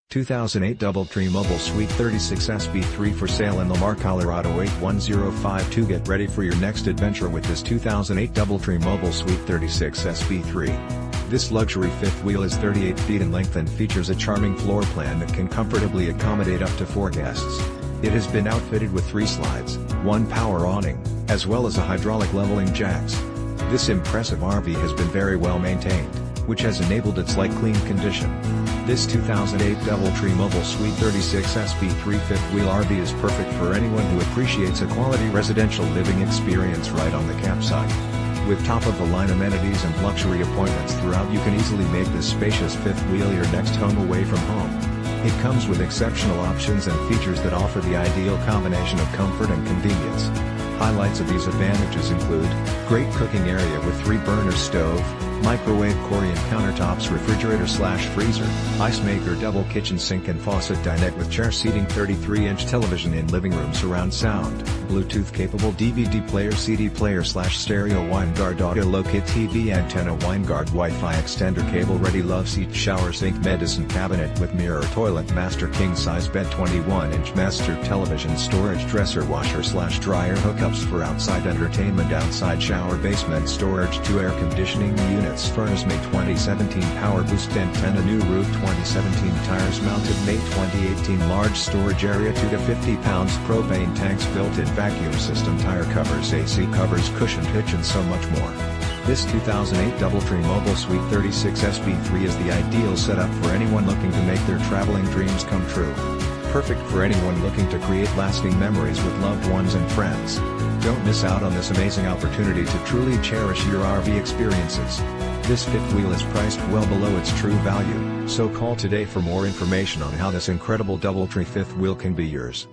2008 Doubletree Mobile Suite 36 SB3 for sale in Lamar, Colorado 81052. Get ready for your next adventure with this 2008 Doubletree Mobile Suite 36 SB3. This luxury fifth wheel is 38 feet in length and features a charming floor plan that can comfortably accommodate up to 4 guests. It has been outfitted with 3 slides, 1 power awning, as well as a hydraulic leveling jacks. This impressive RV has been very well maintained, which has enabled its light clean condition. This 2008 Doubletree Mobile Suite 36 SB3 fifth wheel RV is perfect for anyone who appreciates a quality residential living experience right on the campsite. With top-of-the-line amenities and luxury appointments throughout, you can easily make this spacious fifth wheel your next home away from home. It comes with exceptional options and features that offer the ideal combination of comfort and convenience. Highlights of these advantages include great cooking area with 3-burner stove, microwave, Corian Counter Tops Refrigerator / freezer, ice maker, double kitchen sink and faucet, dinette with chair seating, 33-inch television in Livingroom, surround sound, Bluetooth capable DVD player, CD player / stereo, Winegard audio low-kit TV antenna, Winegard Wi-Fi extender, cable ready, Loveseat shower sink, medicine cabinet with mirror, toilet, master king size bed, 21-inch master television, storage dresser, washer / dryer, hookups for outside entertainment, outside shower, basement storage, 2 air conditioning units, furnace, May 2017 power boost antenna, new roof, 2017 tires mounted, May 2018 large storage area, 2 to 50 pounds, propane tanks, built-in vacuum system, tire covers, AC covers, cushioned hitch and so much more. This 2008 Doubletree Mobile Suite 36 SB3 is the ideal setup for anyone looking to make their traveling dreams come true. Perfect for anyone looking to create lasting memories with loved ones and friends. Don't miss out on this amazing opportunity to truly cherish your RV experiences. This fifth wheel is priced well below its true value, so call today for more information on how this incredible Doubletree fifth wheel can be yours.